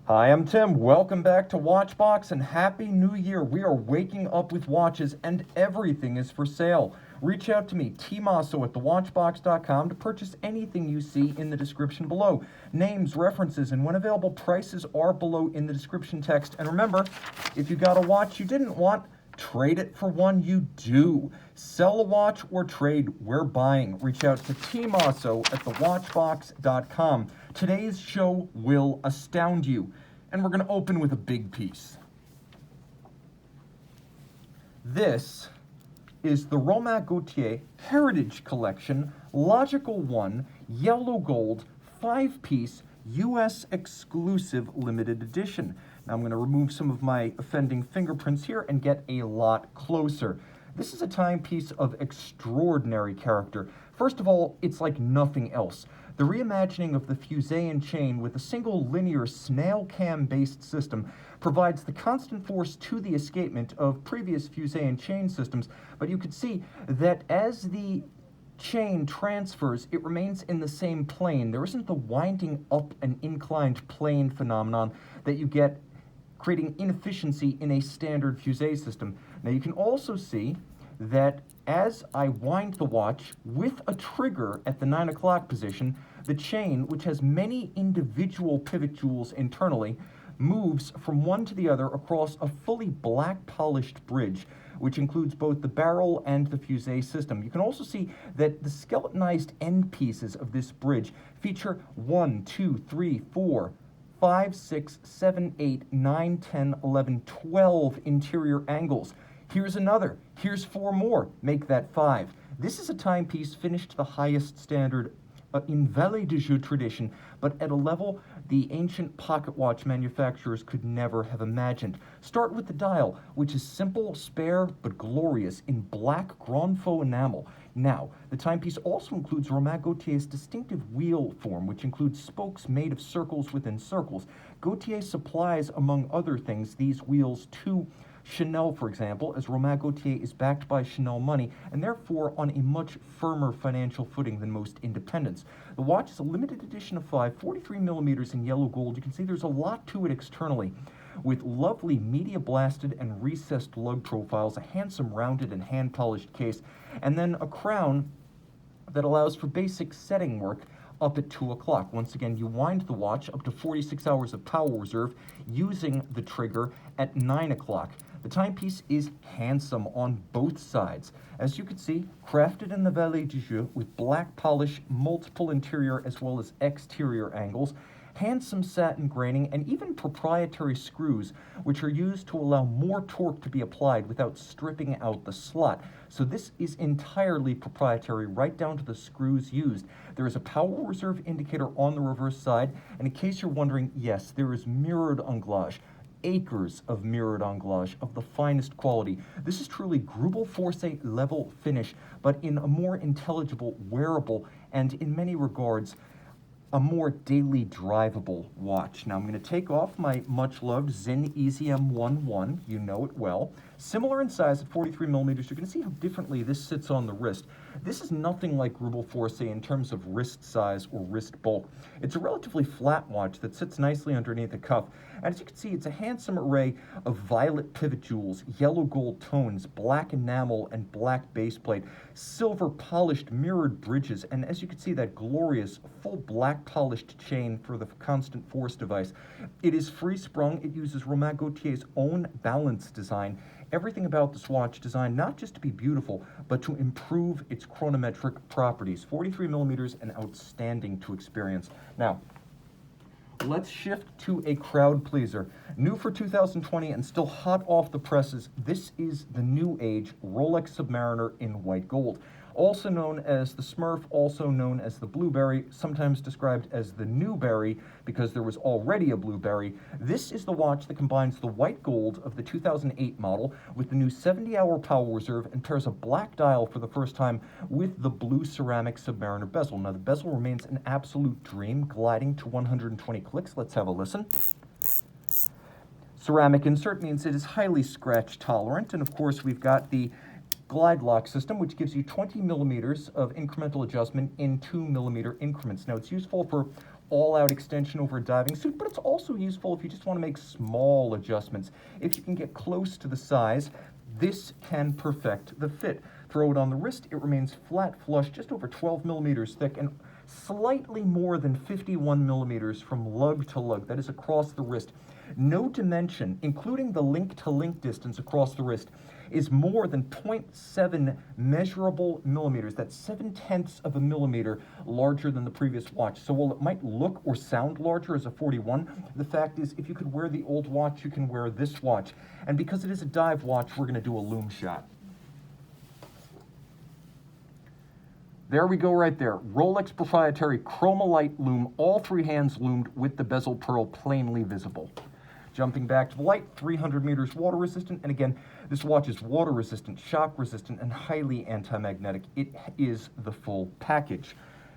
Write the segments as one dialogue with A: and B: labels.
A: Hi, I'm Tim. Welcome back to Watchbox and Happy New Year. We are waking up with watches and everything is for sale. Reach out to me, tmosso at thewatchbox.com to purchase anything you see in the description below. Names, references, and when available, prices are below in the description text. And remember, if you got a watch you didn't want, trade it for one you do. Sell a watch or trade, we're buying. Reach out to tmosso at thewatchbox.com. Today's show will astound you, and we're going to open with a big piece. This is the Romain Gaultier Heritage Collection Logical 1 Yellow Gold 5-piece US exclusive limited edition. Now I'm going to remove some of my offending fingerprints here and get a lot closer. This is a timepiece of extraordinary character. First of all, it's like nothing else. The reimagining of the fusee and chain with a single linear snail cam-based system provides the constant force to the escapement of previous fusee and chain systems, but you could see that as the chain transfers, it remains in the same plane. There isn't the winding up an inclined plane phenomenon that you get, creating inefficiency in a standard fusee system. Now you can also see that as I wind the watch with a trigger at the 9 o'clock position, the chain, which has many individual pivot jewels internally, moves from one to the other across a fully black polished bridge, which includes both the barrel and the fusee system. You can also see that the skeletonized end pieces of this bridge feature 1, 2, 3, 4, 5, 6, 7, 8, 9, 10, 11, 12 interior angles. Here's another. Here's 4 more. Make that 5. This is a timepiece finished to the highest standard in valet de jeu tradition, but at a level the ancient pocket watch manufacturers could never have imagined. Start with the dial, which is simple, spare, but glorious in black grand faux enamel. Now, the timepiece also includes Romain Gaultier's distinctive wheel form, which includes spokes made of circles within circles. Gaultier supplies, among other things, these wheels to Chanel, for example, as Romain Gaultier is backed by Chanel money and therefore on a much firmer financial footing than most independents. The watch is a limited edition of 5, 43 millimeters in yellow gold. You can see there's a lot to it externally, with lovely media blasted and recessed lug profiles, a handsome rounded and hand polished case, and then a crown that allows for basic setting work up at 2 o'clock. Once again, you wind the watch up to 46 hours of power reserve using the trigger at 9 o'clock. The timepiece is handsome on both sides. As you can see, crafted in the valet de jeu with black polish, multiple interior as well as exterior angles, handsome satin graining, and even proprietary screws, which are used to allow more torque to be applied without stripping out the slot. So this is entirely proprietary, right down to the screws used. There is a power reserve indicator on the reverse side, and in case you're wondering, yes, there is mirrored anglage. Acres of mirrored anglage of the finest quality. This is truly Grubel Force level finish, but in a more intelligible, wearable, and in many regards, a more daily drivable watch. Now I'm going to take off my much-loved Zinn Easy M11. You know it well. Similar in size at 43 millimeters. You're going to see how differently this sits on the wrist. This is nothing like Grubel Force in terms of wrist size or wrist bulk. It's a relatively flat watch that sits nicely underneath the cuff. And as you can see, it's a handsome array of violet pivot jewels, yellow gold tones, black enamel and black base plate, silver polished mirrored bridges, and as you can see, that glorious full black polished chain for the constant force device. It is free sprung. It uses Romain Gaultier's own balance design. Everything about this watch designed not just to be beautiful, but to improve its chronometric properties. 43 millimeters and outstanding to experience. Now, let's shift to a crowd pleaser. New for 2020 and still hot off the presses, this is the new age Rolex Submariner in white gold. Also known as the Smurf, also known as the Blueberry, sometimes described as the Newberry because there was already a Blueberry. This is the watch that combines the white gold of the 2008 model with the new 70-hour power reserve and pairs a black dial for the first time with the blue ceramic Submariner bezel. Now the bezel remains an absolute dream, gliding to 120 clicks. Let's have a listen. Ceramic insert means it is highly scratch tolerant, and of course we've got the Glidelock system, which gives you 20 millimeters of incremental adjustment in 2 millimeter increments. Now, it's useful for all-out extension over a diving suit, but it's also useful if you just want to make small adjustments. If you can get close to the size, this can perfect the fit. Throw it on the wrist, it remains flat flush, just over 12 millimeters thick, and slightly more than 51 millimeters from lug to lug. That is across the wrist. No dimension, including the link-to-link distance across the wrist, is more than 0.7 measurable millimeters. That's 0.7 of a millimeter larger than the previous watch. So while it might look or sound larger as a 41, the fact is if you could wear the old watch, you can wear this watch. And because it is a dive watch, we're going to do a loom shot. There we go right there. Rolex proprietary Chromolite loom, all three hands loomed with the bezel pearl plainly visible. Jumping back to the light, 300 meters water resistant, and again, this watch is water resistant, shock resistant, and highly anti-magnetic. It is the full package.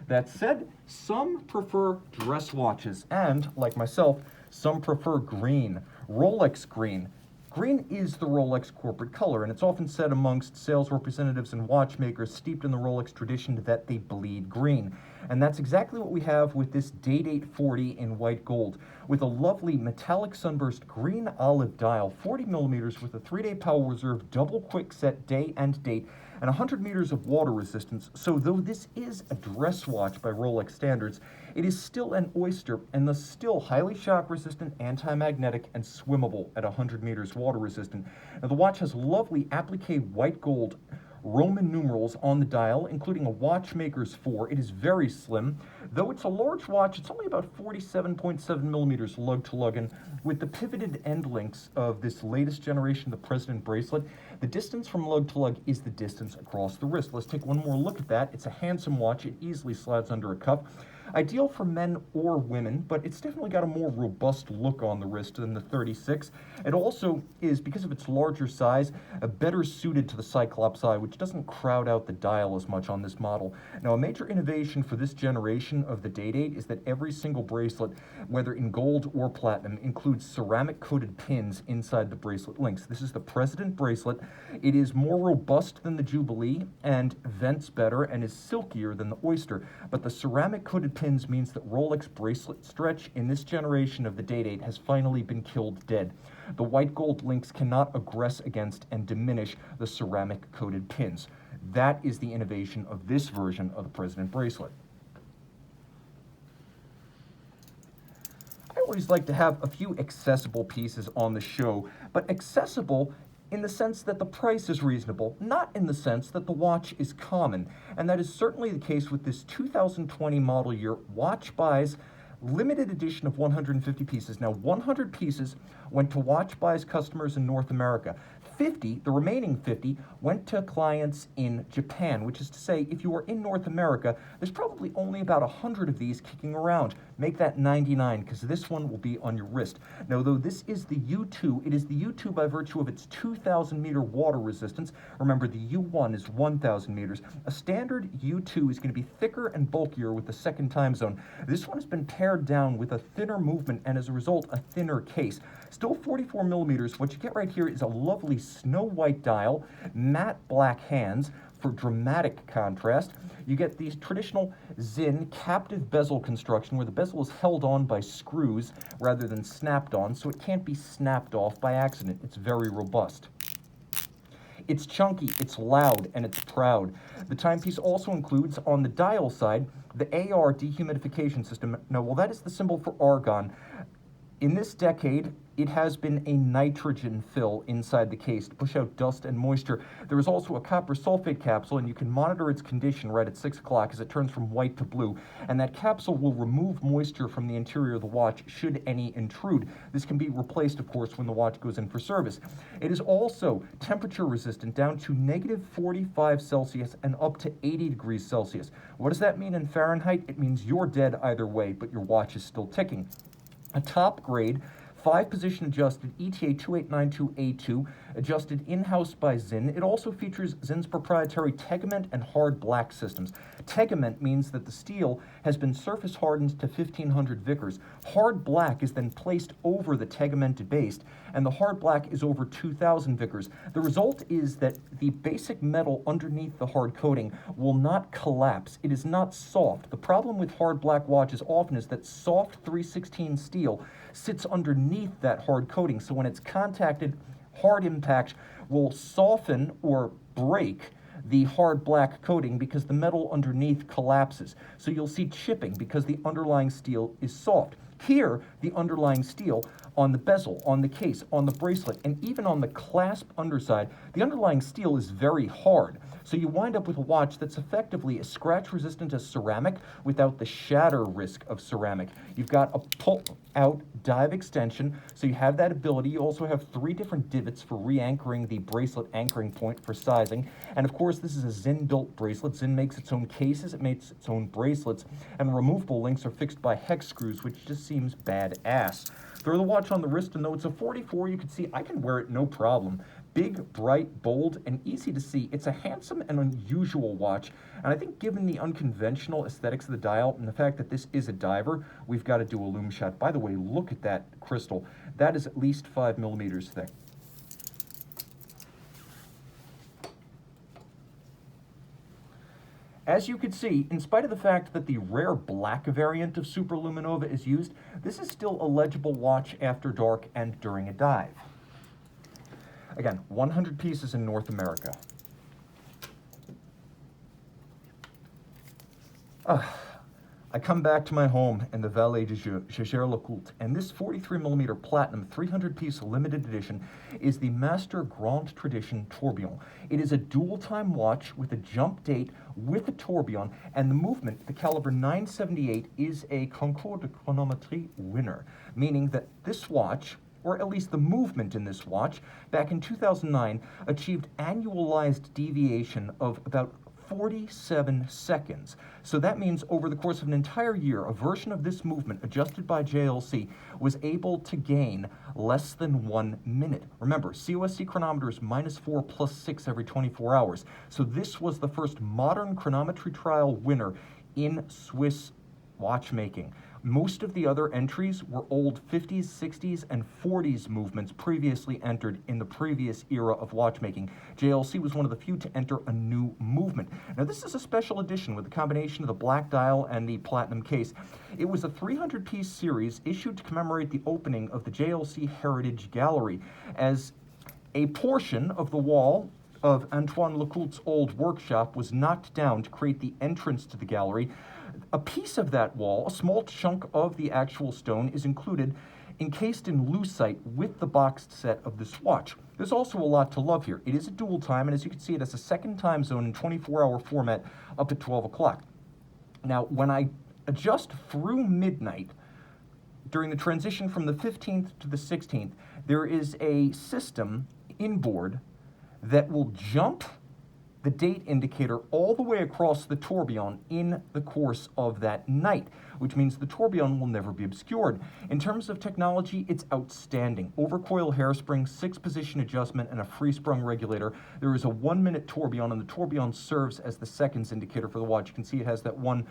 A: That said, some prefer dress watches, and, like myself, some prefer green. Rolex green. Green is the Rolex corporate color, and it's often said amongst sales representatives and watchmakers steeped in the Rolex tradition that they bleed green. And that's exactly what we have with this Day-Date 40 in white gold, with a lovely metallic sunburst green olive dial, 40 millimeters with a 3-day power reserve, double quick set day and date, and 100 meters of water resistance. So though this is a dress watch by Rolex standards, it is still an oyster and thus still highly shock resistant, anti-magnetic, and swimmable at 100 meters water resistant. Now the watch has lovely applique white gold Roman numerals on the dial, including a watchmaker's 4. It is very slim. Though it's a large watch, it's only about 47.7 millimeters lug to lug, and with the pivoted end links of this latest generation, the President bracelet, the distance from lug to lug is the distance across the wrist. Let's take one more look at that. It's a handsome watch. It easily slides under a cuff. Ideal for men or women, but it's definitely got a more robust look on the wrist than the 36. It also is, because of its larger size, better suited to the Cyclops eye, which doesn't crowd out the dial as much on this model. Now, a major innovation for this generation of the Day-Date is that every single bracelet, whether in gold or platinum, includes ceramic-coated pins inside the bracelet links. This is the President bracelet. It is more robust than the Jubilee and vents better and is silkier than the Oyster, but the ceramic-coated pins means that Rolex bracelet stretch in this generation of the Day-Date has finally been killed dead. The white gold links cannot aggress against and diminish the ceramic coated pins. That is the innovation of this version of the President bracelet. I always like to have a few accessible pieces on the show, but accessible in the sense that the price is reasonable, not in the sense that the watch is common. And that is certainly the case with this 2020 model year Watch Buys limited edition of 150 pieces. Now, 100 pieces went to Watch Buys customers in North America. 50, the remaining 50, went to clients in Japan, which is to say, if you are in North America, there's probably only about 100 of these kicking around. Make that 99, because this one will be on your wrist. Now, though this is the U2, it is the U2 by virtue of its 2,000 meter water resistance. Remember, the U1 is 1,000 meters. A standard U2 is going to be thicker and bulkier with the second time zone. This one has been pared down with a thinner movement and, as a result, a thinner case. Still 44 millimeters. What you get right here is a lovely snow white dial, matte black hands for dramatic contrast. You get these traditional Zinn captive bezel construction where the bezel is held on by screws rather than snapped on, so it can't be snapped off by accident. It's very robust. It's chunky, it's loud, and it's proud. The timepiece also includes, on the dial side, the AR dehumidification system. Now, while that is the symbol for argon, in this decade, it has been a nitrogen fill inside the case to push out dust and moisture. There is also a copper sulfate capsule, and you can monitor its condition right at 6 o'clock as it turns from white to blue. And that capsule will remove moisture from the interior of the watch should any intrude. This can be replaced, of course, when the watch goes in for service. It is also temperature resistant down to negative 45 Celsius and up to 80 degrees Celsius. What does that mean in Fahrenheit? It means you're dead either way, but your watch is still ticking. A top grade 5-position adjusted ETA 2892A2, adjusted in-house by Zinn. It also features Zinn's proprietary Tegament and hard black systems. Tegament means that the steel has been surface hardened to 1500 Vickers. Hard black is then placed over the tegamented base, and the hard black is over 2000 Vickers. The result is that the basic metal underneath the hard coating will not collapse. It is not soft. The problem with hard black watches often is that soft 316 steel sits underneath that hard coating, so when it's contacted, hard impact will soften or break the hard black coating because the metal underneath collapses. So you'll see chipping because the underlying steel is soft. Here, the underlying steel on the bezel, on the case, on the bracelet, and even on the clasp underside, the underlying steel is very hard. So you wind up with a watch that's effectively as scratch resistant as ceramic without the shatter risk of ceramic. You've got a pull-out dive extension, so you have that ability. You also have 3 different divots for re-anchoring the bracelet anchoring point for sizing. And of course, this is a Zinn-built bracelet. Zinn makes its own cases, it makes its own bracelets, and removable links are fixed by hex screws, which just seems badass. Throw the watch on the wrist, and though it's a 44, you can see I can wear it no problem. Big, bright, bold, and easy to see. It's a handsome and unusual watch, and I think given the unconventional aesthetics of the dial and the fact that this is a diver, we've got to do a lume shot. By the way, look at that crystal. That is at least 5 millimeters thick. As you can see, in spite of the fact that the rare black variant of Superluminova is used, this is still a legible watch after dark and during a dive. Again, 100 pieces in North America. I come back to my home in the Vallée de Jaeger-LeCoultre, and this 43mm platinum 300-piece limited edition is the Master Grande Tradition Tourbillon. It is a dual-time watch with a jump date with a tourbillon, and the movement, the caliber 978, is a Concours de Chronométrie winner, meaning that this watch, or at least the movement in this watch, back in 2009, achieved annualized deviation of about 47 seconds. So that means over the course of an entire year, a version of this movement adjusted by JLC was able to gain less than 1 minute. Remember, COSC chronometer is -4 + 6 every 24 hours. So this was the first modern chronometry trial winner in Swiss watchmaking. Most of the other entries were old 50s, 60s, and 40s movements previously entered in the previous era of watchmaking. JLC was one of the few to enter a new movement. Now, this is a special edition with a combination of the black dial and the platinum case. It was a 300-piece series issued to commemorate the opening of the JLC Heritage Gallery, as a portion of the wall of Antoine Lecoultre's old workshop was knocked down to create the entrance to the gallery. A piece of that wall, a small chunk of the actual stone, is included encased in lucite with the boxed set of this watch. There's also a lot to love here. It is a dual time, and as you can see, it has a second time zone in 24-hour format up at 12 o'clock. Now, when I adjust through midnight, during the transition from the 15th to the 16th, there is a system inboard that will jump the date indicator all the way across the tourbillon in the course of that night, which means the tourbillon will never be obscured. In terms of technology, it's outstanding. Overcoil hairspring, 6-position adjustment, and a free-sprung regulator. There is a 1-minute tourbillon, and the tourbillon serves as the seconds indicator for the watch. You can see it has that one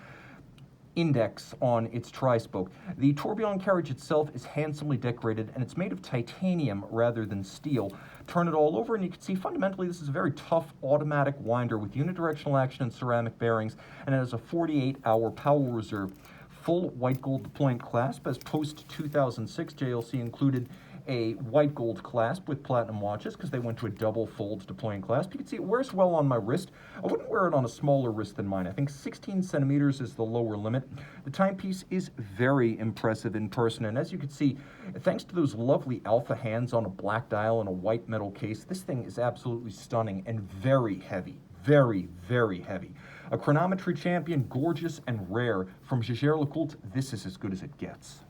A: index on its tri-spoke. The tourbillon carriage itself is handsomely decorated, and it's made of titanium rather than steel. Turn it all over, and you can see fundamentally this is a very tough automatic winder with unidirectional action and ceramic bearings, and it has a 48-hour power reserve. Full white gold deployant clasp, as post-2006 JLC included a white gold clasp with platinum watches because they went to a double fold deploying clasp. You can see it wears well on my wrist. I wouldn't wear it on a smaller wrist than mine. I think 16 centimeters is the lower limit. The timepiece is very impressive in person, and as you can see, thanks to those lovely alpha hands on a black dial and a white metal case, this thing is absolutely stunning and very heavy. Very, very heavy. A chronometry champion, gorgeous and rare. From Jaeger-LeCoultre, this is as good as it gets.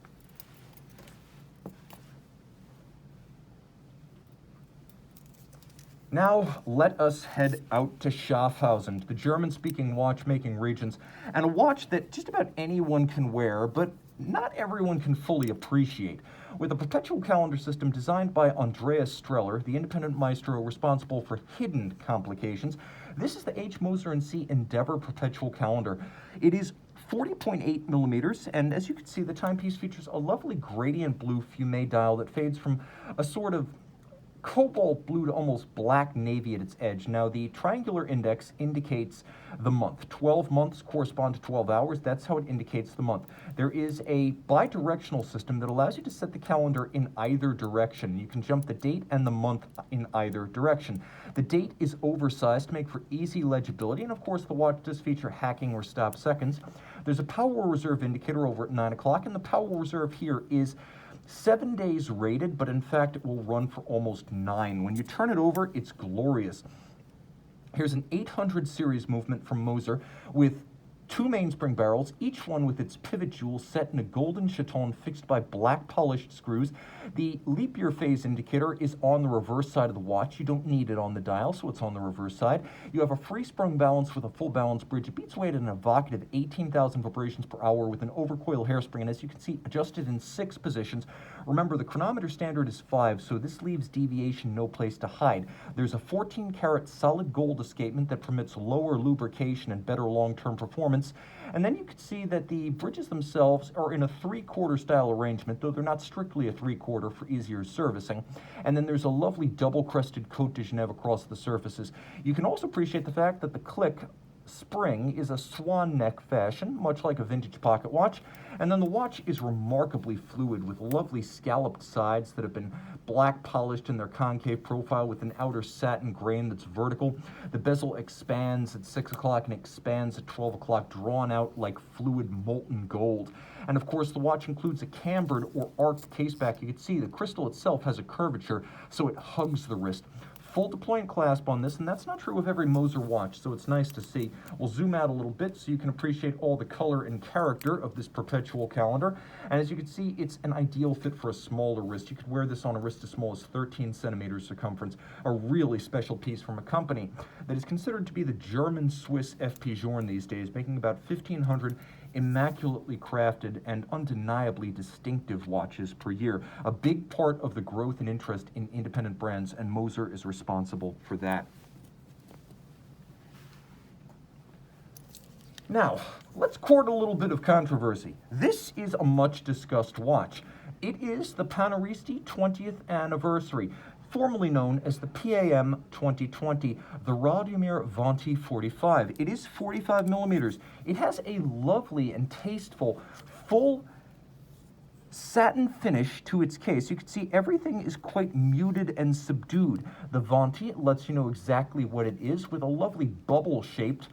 A: Now, let us head out to Schaffhausen, the German-speaking watchmaking regions, and a watch that just about anyone can wear, but not everyone can fully appreciate. With a perpetual calendar system designed by Andreas Streller, the independent maestro responsible for hidden complications, this is the H. Moser Cie Endeavor Perpetual Calendar. It is 40.8 millimeters, and as you can see, the timepiece features a lovely gradient blue fumet dial that fades from a sort of cobalt blue to almost black navy at its edge. Now, the triangular index indicates the month. 12 months correspond to 12 hours. That's how it indicates the month. There is a bidirectional system that allows you to set the calendar in either direction. You can jump the date and the month in either direction. The date is oversized to make for easy legibility, and of course, the watch does feature hacking or stop seconds. There's a power reserve indicator over at 9 o'clock, and the power reserve here is 7 days rated, but in fact it will run for almost 9. When you turn it over, it's glorious. Here's an 800 series movement from Moser with 2 mainspring barrels, each one with its pivot jewel set in a golden chaton fixed by black polished screws. The leap year phase indicator is on the reverse side of the watch. You don't need it on the dial, so it's on the reverse side. You have a free sprung balance with a full balance bridge. It beats away at an evocative 18,000 vibrations per hour with an overcoil hairspring, and as you can see, adjusted in 6 positions. Remember, the chronometer standard is 5, so this leaves deviation no place to hide. There's a 14-karat solid gold escapement that permits lower lubrication and better long-term performance. And then you can see that the bridges themselves are in a 3/4 style arrangement, though they're not strictly a 3/4 for easier servicing. And then there's a lovely double-crested Cote de Genève across the surfaces. You can also appreciate the fact that the click spring is a swan neck fashion, much like a vintage pocket watch, and then the watch is remarkably fluid with lovely scalloped sides that have been black polished in their concave profile with an outer satin grain that's vertical. The bezel expands at 6 o'clock and expands at 12 o'clock, drawn out like fluid molten gold. And of course, the watch includes a cambered or arced caseback. You can see the crystal itself has a curvature, so it hugs the wrist. Full deployment clasp on this, and that's not true of every Moser watch, so it's nice to see. We'll zoom out a little bit so you can appreciate all the color and character of this perpetual calendar. And as you can see, it's an ideal fit for a smaller wrist. You could wear this on a wrist as small as 13 centimeters circumference, a really special piece from a company that is considered to be the German-Swiss FP Journe these days, making about 1,500 immaculately crafted and undeniably distinctive watches per year. A big part of the growth and interest in independent brands, and Moser is responsible for that. Now, let's court a little bit of controversy. This is a much discussed watch. It is the Panerai 20th anniversary, formerly known as the PAM 2020, the Radomir Vanti 45. It is 45 millimeters. It has a lovely and tasteful full satin finish to its case. You can see everything is quite muted and subdued. The Vanti lets you know exactly what it is, with a lovely bubble-shaped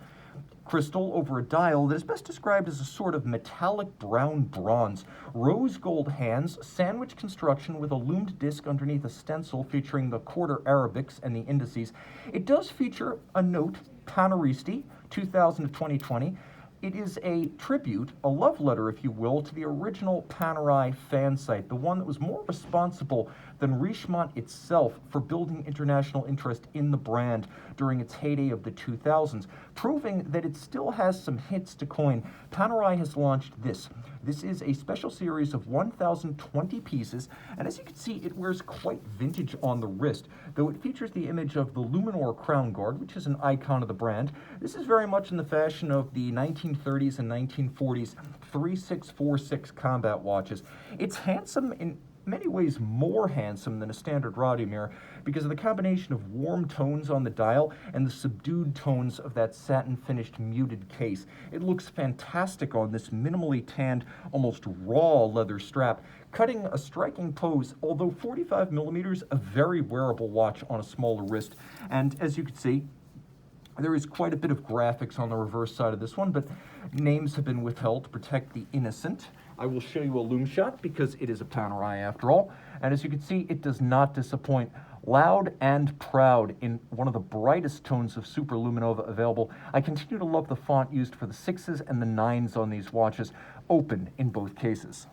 A: crystal over a dial that is best described as a sort of metallic brown bronze. Rose gold hands, sandwich construction with a loomed disc underneath a stencil featuring the quarter Arabics and the indices. It does feature a note, Panerai 2000 to 2020. It is a tribute, a love letter, if you will, to the original Panerai fan site, the one that was more responsible than Richemont itself for building international interest in the brand during its heyday of the 2000s, proving that it still has some hits to coin. Panerai has launched this. This is a special series of 1,020 pieces, and as you can see, it wears quite vintage on the wrist, though it features the image of the Luminor crown guard, which is an icon of the brand. This is very much in the fashion of the 1930s and 1940s 3646 combat watches. It's handsome in many ways, more handsome than a standard Radomir because of the combination of warm tones on the dial and the subdued tones of that satin finished muted case. It looks fantastic on this minimally tanned, almost raw leather strap, cutting a striking pose, although 45 millimeters, a very wearable watch on a smaller wrist. And as you can see, there is quite a bit of graphics on the reverse side of this one, but names have been withheld to protect the innocent. I will show you a loom shot because it is a Panerai after all. And as you can see, it does not disappoint. Loud and proud in one of the brightest tones of Super Luminova available. I continue to love the font used for the 6s and the 9s on these watches, open in both cases.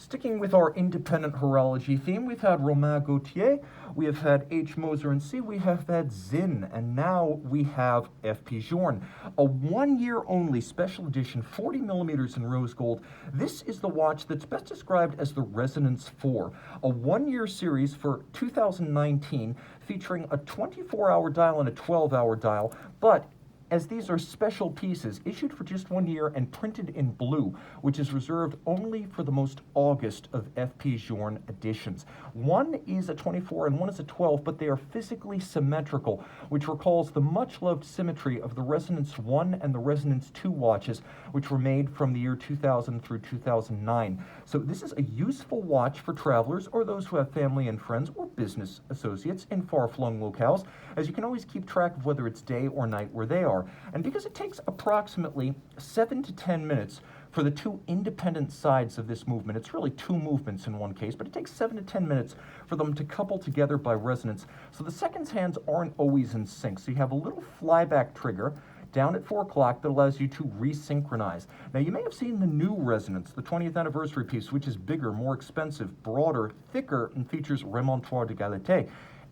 A: Sticking with our independent horology theme, we've had Romain Gaultier, we have had H. Moser Cie, we have had Zinn, and now we have FP Journe. A 1 year only special edition 40 millimeters in rose gold. This is the watch that's best described as the Resonance 4, a 1 year series for 2019 featuring a 24-hour dial and a 12-hour dial, but as these are special pieces issued for just 1 year and printed in blue, which is reserved only for the most August of FP Journe editions. One is a 24 and one is a 12, but they are physically symmetrical, which recalls the much-loved symmetry of the Resonance 1 and the Resonance 2 watches, which were made from the year 2000 through 2009. So this is a useful watch for travelers or those who have family and friends or business associates in far-flung locales, as you can always keep track of whether it's day or night where they are. And because it takes approximately 7 to 10 minutes for the two independent sides of this movement, it's really two movements in one case, but it takes 7 to 10 minutes for them to couple together by resonance. So the seconds hands aren't always in sync. So you have a little flyback trigger down at 4 o'clock that allows you to resynchronize. Now you may have seen the new Resonance, the 20th anniversary piece, which is bigger, more expensive, broader, thicker, and features remontoir d'égalité.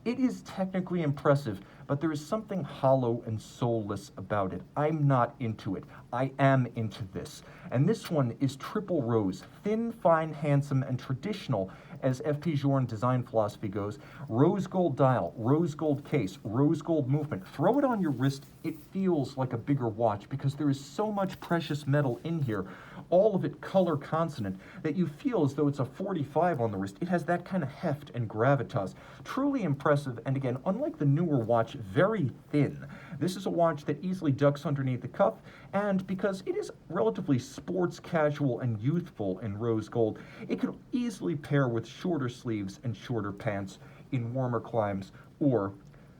A: It is technically impressive, but there is something hollow and soulless about it. I'm not into it. I am into this. And this one is triple rose, thin, fine, handsome, and traditional as FP Journe design philosophy goes. Rose gold dial, rose gold case, rose gold movement. Throw it on your wrist, it feels like a bigger watch because there is so much precious metal in here, all of it color consonant, that you feel as though it's a 45 on the wrist. It has that kind of heft and gravitas. Truly impressive, and again, unlike the newer watch, very thin. This is a watch that easily ducks underneath the cuff, and because it is relatively sports casual and youthful in rose gold, it could easily pair with shorter sleeves and shorter pants in warmer climes, or,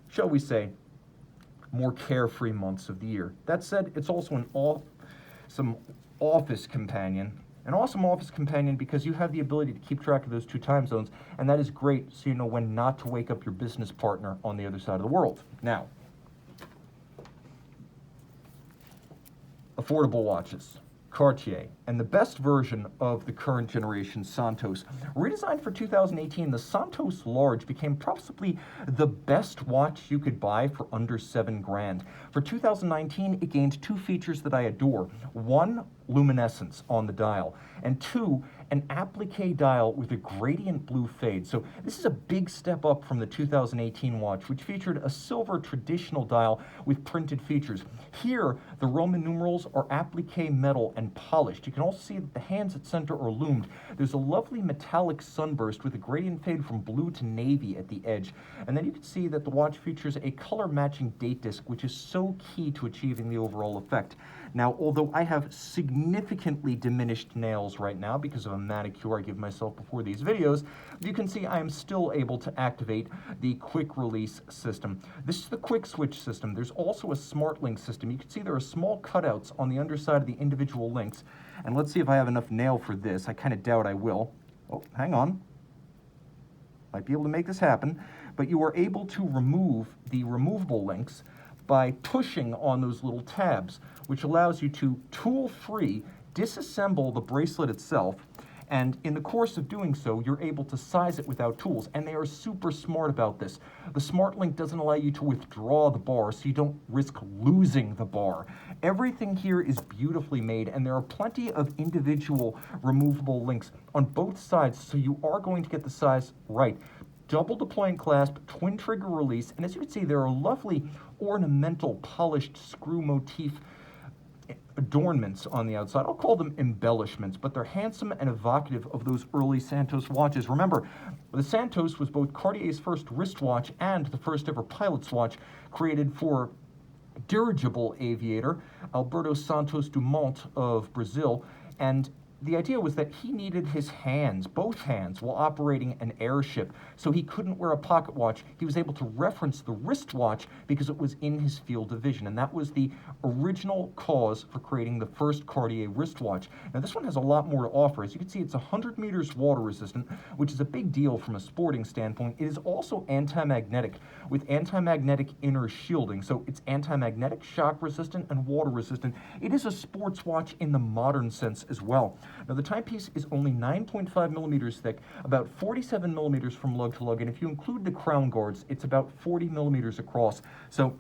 A: shall we say, more carefree months of the year. That said, it's also an awesome office companion because you have the ability to keep track of those two time zones, and that is great so you know when not to wake up your business partner on the other side of the world. Now, affordable watches. Cartier, and the best version of the current generation Santos. Redesigned for 2018, the Santos Large became possibly the best watch you could buy for under $7,000. For 2019, it gained two features that I adore. One, luminescence on the dial, and two, an applique dial with a gradient blue fade. So this is a big step up from the 2018 watch, which featured a silver traditional dial with printed features. Here, the Roman numerals are applique metal and polished. You can also see that the hands at center are loomed. There's a lovely metallic sunburst with a gradient fade from blue to navy at the edge. And then you can see that the watch features a color matching date disc, which is so key to achieving the overall effect. Now, although I have significantly diminished nails right now because of a manicure I give myself before these videos, you can see I am still able to activate the quick release system. This is the quick switch system. There's also a smart link system. You can see there are small cutouts on the underside of the individual links. And let's see if I have enough nail for this. I kind of doubt I will. Oh, hang on. Might be able to make this happen. But you are able to remove the removable links by pushing on those little tabs, which allows you to tool-free disassemble the bracelet itself, and in the course of doing so, you're able to size it without tools, and they are super smart about this. The Smart Link doesn't allow you to withdraw the bar, so you don't risk losing the bar. Everything here is beautifully made, and there are plenty of individual removable links on both sides, so you are going to get the size right. Double deploying clasp, twin trigger release, and as you can see, there are lovely ornamental polished screw motif adornments on the outside. I'll call them embellishments, but they're handsome and evocative of those early Santos watches. Remember, the Santos was both Cartier's first wristwatch and the first ever pilot's watch created for dirigible aviator Alberto Santos Dumont of Brazil, and the idea was that he needed his hands, both hands, while operating an airship, so he couldn't wear a pocket watch. He was able to reference the wristwatch because it was in his field of vision, and that was the original cause for creating the first Cartier wristwatch. Now, this one has a lot more to offer. As you can see, it's 100 meters water resistant, which is a big deal from a sporting standpoint. It is also anti-magnetic, with anti-magnetic inner shielding, so it's anti-magnetic, shock resistant, and water resistant. It is a sports watch in the modern sense as well. Now, the timepiece is only 9.5 millimeters thick, about 47 millimeters from lug to lug, and if you include the crown guards, it's about 40 millimeters across. So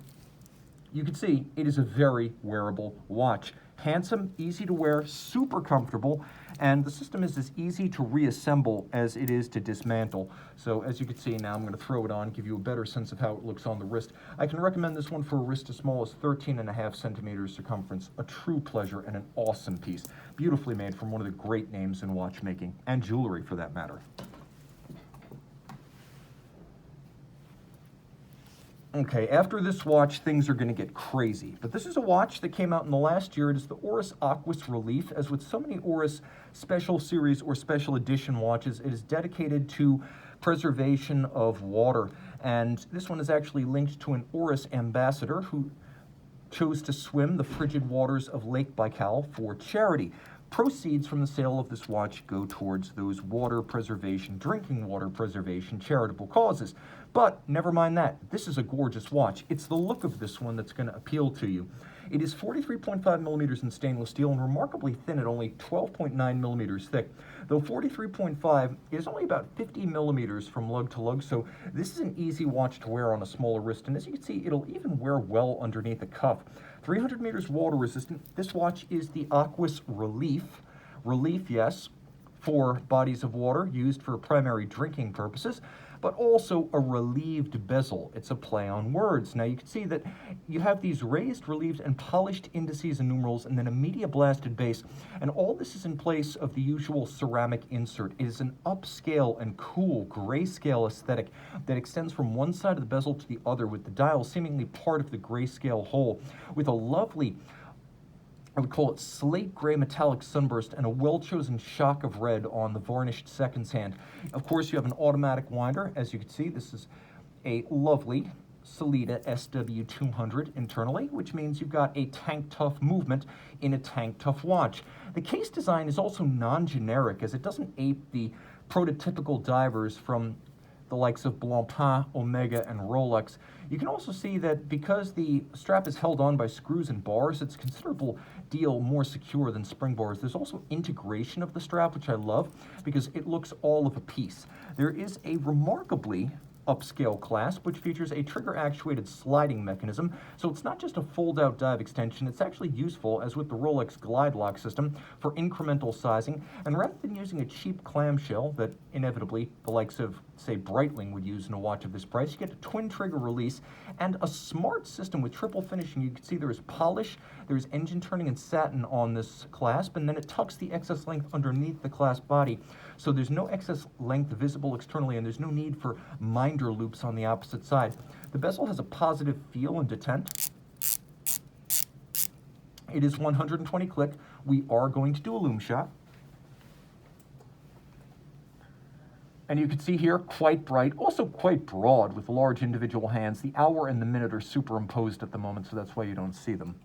A: you can see it is a very wearable watch. Handsome, easy to wear, super comfortable, and the system is as easy to reassemble as it is to dismantle. So as you can see now, I'm going to throw it on, give you a better sense of how it looks on the wrist. I can recommend this one for a wrist as small as 13.5 centimeters circumference. A true pleasure and an awesome piece. Beautifully made from one of the great names in watchmaking, and jewelry for that matter. Okay, after this watch, things are going to get crazy. But this is a watch that came out in the last year. It is the Oris Aquis Relief. As with so many Oris special series or special edition watches, it is dedicated to preservation of water. And this one is actually linked to an Oris ambassador who chose to swim the frigid waters of Lake Baikal for charity. Proceeds from the sale of this watch go towards those water preservation, drinking water preservation, charitable causes. But never mind that, this is a gorgeous watch. It's the look of this one that's going to appeal to you. It is 43.5 millimeters in stainless steel and remarkably thin at only 12.9 millimeters thick. Though 43.5 is only about 50 millimeters from lug to lug, so this is an easy watch to wear on a smaller wrist, and as you can see, it'll even wear well underneath a cuff. 300 meters water resistant. This watch is the Aquis Relief. Relief, yes, for bodies of water used for primary drinking purposes, but also a relieved bezel. It's a play on words. Now you can see that you have these raised, relieved, and polished indices and numerals, and then a media blasted base, and all this is in place of the usual ceramic insert. It is an upscale and cool grayscale aesthetic that extends from one side of the bezel to the other, with the dial seemingly part of the grayscale whole, with a lovely, I would call it slate gray metallic sunburst and a well-chosen shock of red on the varnished seconds hand. Of course, you have an automatic winder. As you can see, this is a lovely Sellita SW200 internally, which means you've got a tank-tough movement in a tank-tough watch. The case design is also non-generic, as it doesn't ape the prototypical divers from the likes of Blancpain, Omega, and Rolex. You can also see that because the strap is held on by screws and bars, it's a considerable deal more secure than spring bars. There's also integration of the strap, which I love, because it looks all of a piece. There is a remarkably upscale clasp, which features a trigger-actuated sliding mechanism, so it's not just a fold-out dive extension, it's actually useful, as with the Rolex Glidelock system, for incremental sizing, and rather than using a cheap clamshell that inevitably the likes of, say, Breitling would use in a watch of this price, you get a twin-trigger release and a smart system with triple finishing. You can see there is polish, there's engine turning and satin on this clasp, and then it tucks the excess length underneath the clasp body, so there's no excess length visible externally, and there's no need for minder loops on the opposite side. The bezel has a positive feel and detent. It is 120 click. We are going to do a loom shot. And you can see here, quite bright, also quite broad with large individual hands. The hour and the minute are superimposed at the moment, so that's why you don't see them.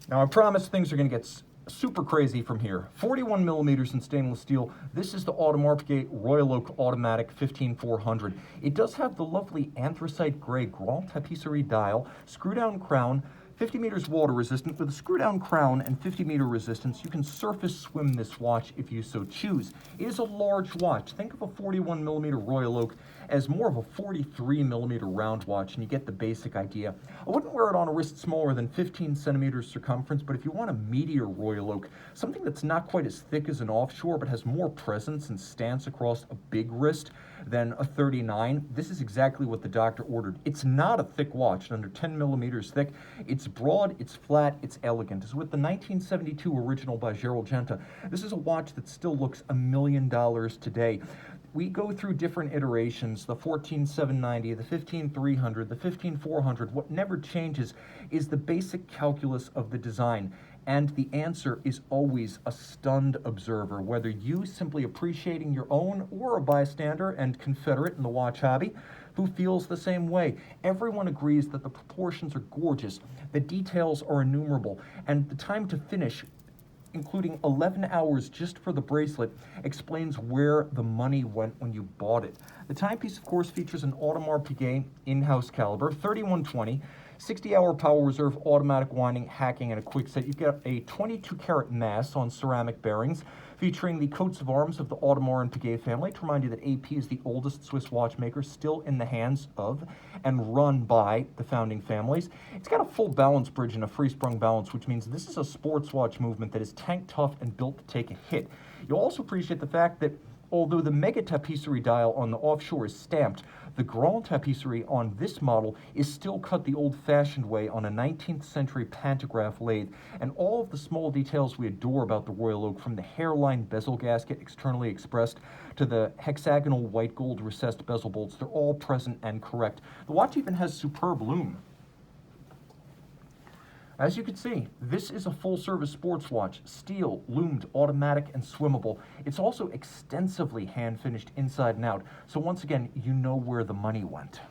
A: Now, I promise things are going to get super crazy from here. 41 millimeters in stainless steel. This is the Audemars Piguet Royal Oak Automatic 15400. It does have the lovely anthracite gray Grand Tapisserie dial, screw-down crown, 50 meters water resistant. With a screw-down crown and 50-meter resistance, you can surface swim this watch if you so choose. It is a large watch. Think of a 41 millimeter Royal Oak as more of a 43 millimeter round watch, and you get the basic idea. I wouldn't wear it on a wrist smaller than 15 centimeters circumference, but if you want a meatier Royal Oak, something that's not quite as thick as an offshore, but has more presence and stance across a big wrist than a 39, this is exactly what the doctor ordered. It's not a thick watch, under 10 millimeters thick. It's broad, it's flat, it's elegant. As with the 1972 original by Gerald Genta, this is a watch that still looks $1 million today. We go through different iterations, the 14790, the 15300, the 15400. What never changes is the basic calculus of the design. And the answer is always a stunned observer, whether you simply appreciating your own or a bystander and confederate in the watch hobby who feels the same way. Everyone agrees that the proportions are gorgeous, the details are innumerable, and the time to finish, including 11 hours just for the bracelet, explains where the money went when you bought it. The timepiece, of course, features an Audemars Piguet in-house caliber, 3120. 60-hour power reserve, automatic winding, hacking, and a quick set. You've got a 22-karat mass on ceramic bearings, featuring the coats of arms of the Audemars Piguet family, to remind you that AP is the oldest Swiss watchmaker still in the hands of and run by the founding families. It's got a full balance bridge and a free-sprung balance, which means this is a sports watch movement that is tank tough and built to take a hit. You'll also appreciate the fact that although the mega tapisserie dial on the offshore is stamped, the grand tapisserie on this model is still cut the old-fashioned way on a 19th century pantograph lathe, and all of the small details we adore about the Royal Oak, from the hairline bezel gasket externally expressed to the hexagonal white gold recessed bezel bolts, they're all present and correct. The watch even has superb lume. As you can see, this is a full-service sports watch, steel, loomed, automatic, and swimmable. It's also extensively hand-finished inside and out, so once again, you know where the money went.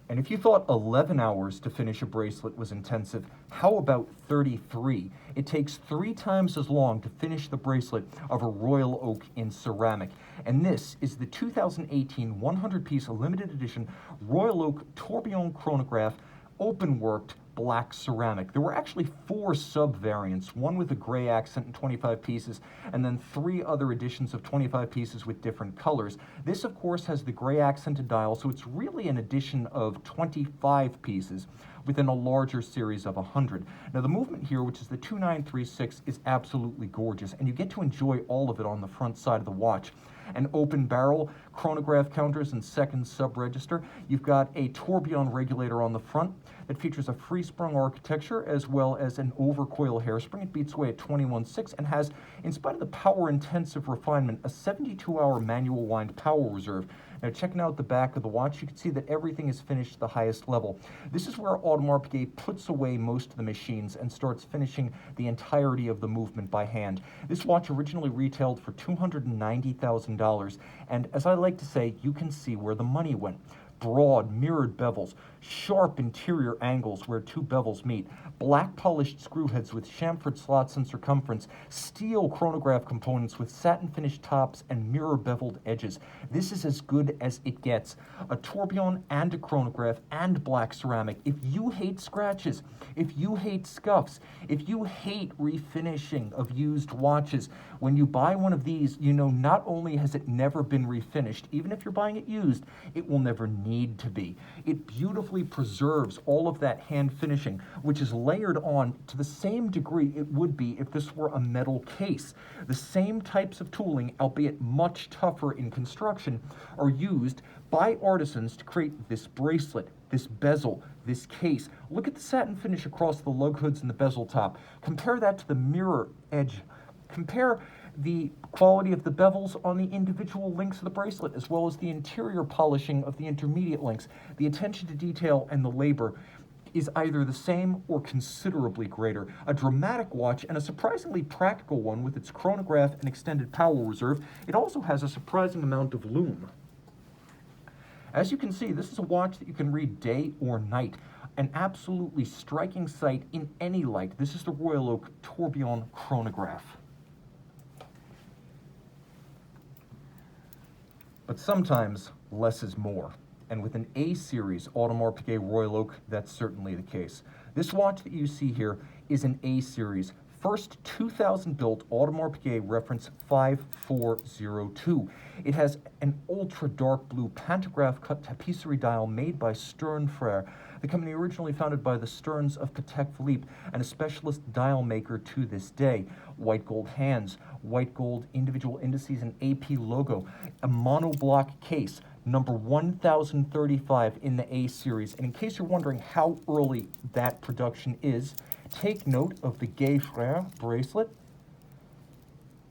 A: And if you thought 11 hours to finish a bracelet was intensive, how about 33? It takes 3 times as long to finish the bracelet of a Royal Oak in ceramic. And this is the 2018 100-piece limited edition Royal Oak Tourbillon chronograph, open-worked black ceramic. There were actually 4 sub-variants, one with a gray accent and 25 pieces, and then 3 other editions of 25 pieces with different colors. This, of course, has the gray accented dial, so it's really an edition of 25 pieces within a larger series of 100. Now, the movement here, which is the 2936, is absolutely gorgeous, and you get to enjoy all of it on the front side of the watch. An open barrel, chronograph counters, and second sub-register. You've got a tourbillon regulator on the front that features a free-sprung architecture as well as an overcoil hairspring. It beats away at 21.6 and has, in spite of the power-intensive refinement, a 72-hour manual wind power reserve. Now, checking out the back of the watch, you can see that everything is finished to the highest level. This is where Audemars Piguet puts away most of the machines and starts finishing the entirety of the movement by hand. This watch originally retailed for $290,000, and as I like to say, you can see where the money went. Broad, mirrored bevels, sharp interior angles where 2 bevels meet, black polished screw heads with chamfered slots and circumference, steel chronograph components with satin finished tops and mirror beveled edges. This is as good as it gets. A tourbillon and a chronograph and black ceramic. If you hate scratches, if you hate scuffs, if you hate refinishing of used watches, when you buy one of these, you know not only has it never been refinished, even if you're buying it used, it will never need to be. It beautifully preserves all of that hand finishing, which is layered on to the same degree it would be if this were a metal case. The same types of tooling, albeit much tougher in construction, are used by artisans to create this bracelet, this bezel, this case. Look at the satin finish across the lug hoods and the bezel top. Compare that to the mirror edge. Compare the quality of the bevels on the individual links of the bracelet, as well as the interior polishing of the intermediate links. The attention to detail and the labor is either the same or considerably greater. A dramatic watch, and a surprisingly practical one with its chronograph and extended power reserve. It also has a surprising amount of lume. As you can see, this is a watch that you can read day or night. An absolutely striking sight in any light. This is the Royal Oak Tourbillon chronograph. But sometimes less is more. And with an A-series Audemars Piguet Royal Oak, that's certainly the case. This watch that you see here is an A-series, first 2000 built Audemars Piguet reference 5402. It has an ultra dark blue pantograph cut tapisserie dial made by Stern Frere, the company originally founded by the Sterns of Patek Philippe, and a specialist dial maker to this day. White gold hands, white gold individual indices and AP logo, a monoblock case, number 1035 in the A series. And in case you're wondering how early that production is, take note of the Gay Frere bracelet,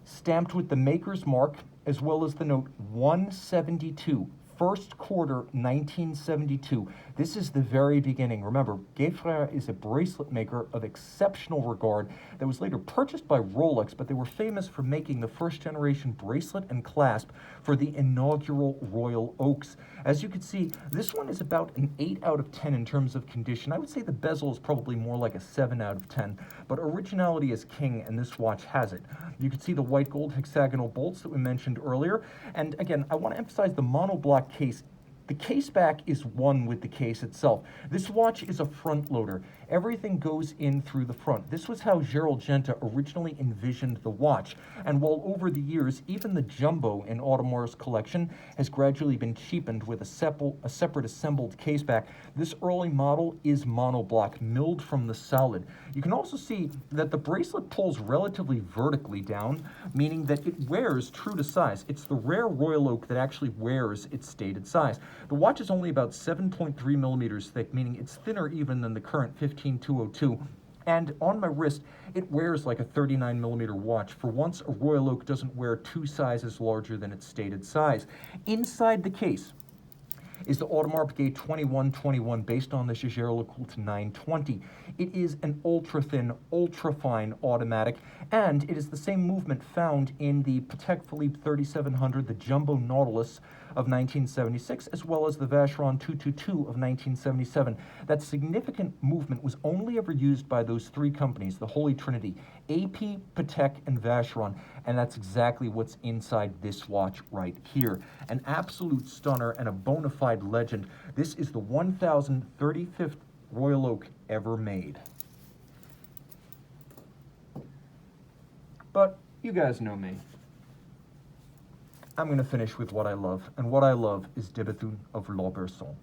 A: stamped with the maker's mark, as well as the note 172, first quarter 1972. This is the very beginning. Remember, Guéfrère is a bracelet maker of exceptional regard that was later purchased by Rolex, but they were famous for making the first generation bracelet and clasp for the inaugural Royal Oaks. As you can see, this one is about an 8 out of 10 in terms of condition. I would say the bezel is probably more like a 7 out of 10, but originality is king, and this watch has it. You can see the white gold hexagonal bolts that we mentioned earlier, and again, I want to emphasize the monoblock case. The case back is one with the case itself. This watch is a front loader. Everything goes in through the front. This was how Gerald Genta originally envisioned the watch. And while over the years, even the jumbo in Audemars' collection has gradually been cheapened with a separate assembled case back, this early model is monoblock, milled from the solid. You can also see that the bracelet pulls relatively vertically down, meaning that it wears true to size. It's the rare Royal Oak that actually wears its stated size. The watch is only about 7.3 millimeters thick, meaning it's thinner even than the current 15202. And on my wrist, it wears like a 39 millimeter watch. For once, a Royal Oak doesn't wear 2 sizes larger than its stated size. Inside the case is the Audemars Piguet 2121 based on the Jaeger-LeCoultre 920. It is an ultra-thin, ultra-fine automatic, and it is the same movement found in the Patek Philippe 3700, the Jumbo Nautilus of 1976, as well as the Vacheron 222 of 1977. That significant movement was only ever used by those 3 companies, the Holy Trinity, AP, Patek, and Vacheron, and that's exactly what's inside this watch right here. An absolute stunner and a bona fide legend. This is the 1035th Royal Oak ever made. But you guys know me. I'm going to finish with what I love, and what I love is de Bethune of L'Aubusson.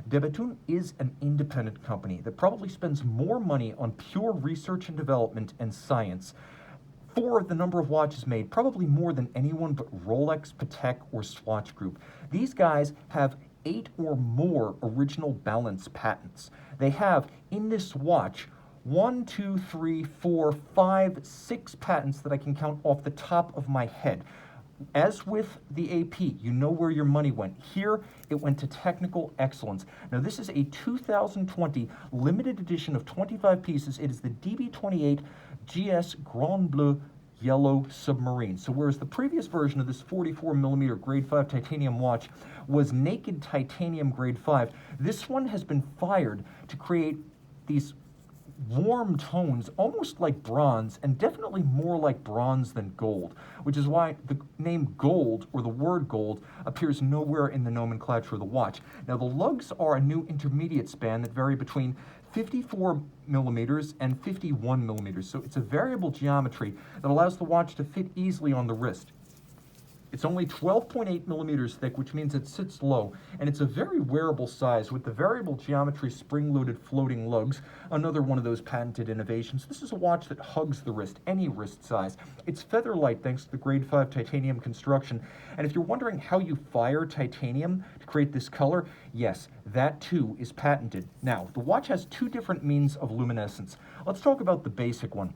A: De Bethune is an independent company that probably spends more money on pure research and development and science for the number of watches made, probably more than anyone but Rolex, Patek, or Swatch Group. These guys have 8 or more original balance patents. They have, in this watch, 1, 2, 3, 4, 5, 6 patents that I can count off the top of my head. As with the AP, you know where your money went. Here, it went to technical excellence. Now, this is a 2020 limited edition of 25 pieces. It is the DB28 GS Grand Bleu Yellow Submarine. So whereas the previous version of this 44 millimeter grade 5 titanium watch was naked titanium grade 5, this one has been fired to create these warm tones, almost like bronze, and definitely more like bronze than gold, which is why the name gold, or the word gold, appears nowhere in the nomenclature of the watch. Now, the lugs are a new intermediate span that vary between 54 millimeters and 51 millimeters, so it's a variable geometry that allows the watch to fit easily on the wrist. It's only 12.8 millimeters thick, which means it sits low, and it's a very wearable size with the variable geometry spring-loaded floating lugs, another one of those patented innovations. This is a watch that hugs the wrist, any wrist size. It's feather light thanks to the grade 5 titanium construction, and if you're wondering how you fire titanium to create this color, yes, that too is patented. Now, the watch has 2 different means of luminescence. Let's talk about the basic one.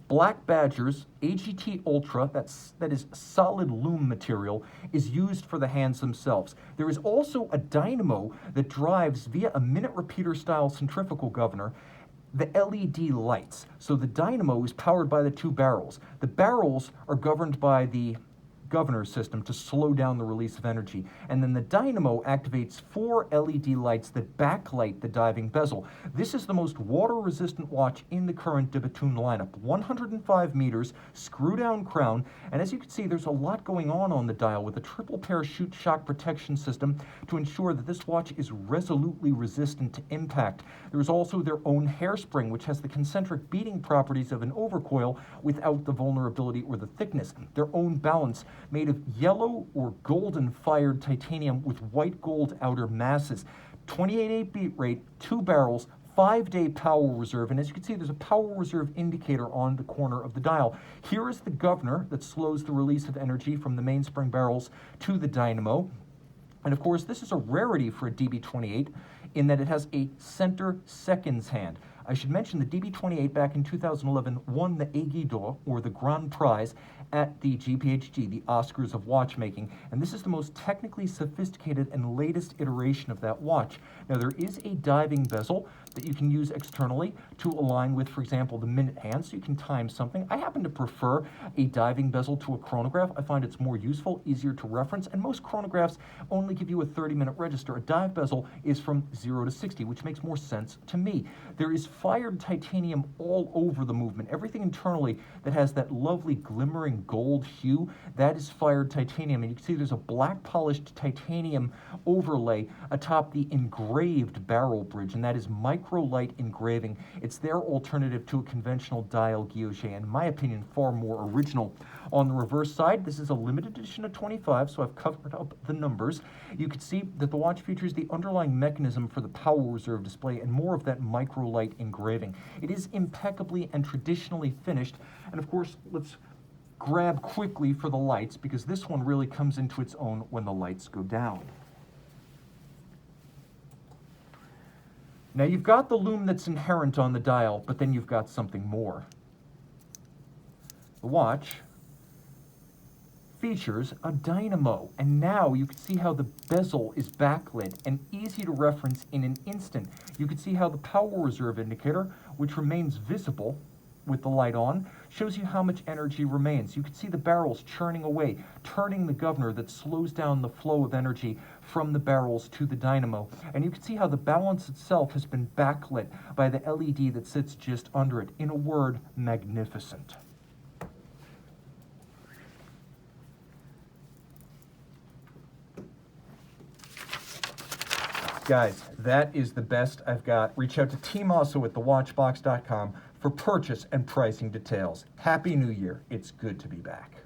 A: Black Badger's AGT Ultra, that is solid lume material, is used for the hands themselves. There is also a dynamo that drives via a minute repeater style centrifugal governor the LED lights. So the dynamo is powered by the 2 barrels. The barrels are governed by the governor system to slow down the release of energy. And then the dynamo activates 4 LED lights that backlight the diving bezel. This is the most water-resistant watch in the current de Bethune lineup. 105 meters, screw-down crown, and as you can see, there's a lot going on the dial with a triple parachute shock protection system to ensure that this watch is resolutely resistant to impact. There is also their own hairspring, which has the concentric beating properties of an overcoil without the vulnerability or the thickness. Their own balance, made of yellow or golden fired titanium with white gold outer masses. 28.8 beat rate, 2 barrels, 5-day power reserve, and as you can see, there's a power reserve indicator on the corner of the dial. Here is the governor that slows the release of energy from the mainspring barrels to the dynamo. And of course, this is a rarity for a DB28 in that it has a center seconds hand. I should mention the DB28 back in 2011 won the Aiguille d'Or, or the Grand Prize, at the GPHG, the Oscars of watchmaking, and this is the most technically sophisticated and latest iteration of that watch. Now, there is a diving bezel that you can use externally to align with, for example, the minute hand, so you can time something. I happen to prefer a diving bezel to a chronograph. I find it's more useful, easier to reference, and most chronographs only give you a 30-minute register. A dive bezel is from 0 to 60, which makes more sense to me. There is fired titanium all over the movement. Everything internally that has that lovely glimmering gold hue, that is fired titanium. And you can see there's a black polished titanium overlay atop the engraved barrel bridge, and that is micro-light engraving. It's their alternative to a conventional dial guilloche, in my opinion, far more original. On the reverse side, this is a limited edition of 25, so I've covered up the numbers. You can see that the watch features the underlying mechanism for the power reserve display and more of that micro-light engraving. It is impeccably and traditionally finished, and of course, let's grab quickly for the lights, because this one really comes into its own when the lights go down. Now, you've got the lume that's inherent on the dial, but then you've got something more. The watch features a dynamo, and now you can see how the bezel is backlit and easy to reference in an instant. You can see how the power reserve indicator, which remains visible with the light on, shows you how much energy remains. You can see the barrels churning away, turning the governor that slows down the flow of energy from the barrels to the dynamo. And you can see how the balance itself has been backlit by the LED that sits just under it. In a word, magnificent. Guys, that is the best I've got. Reach out to tmosso at thewatchbox.com for purchase and pricing details. Happy New Year. It's good to be back.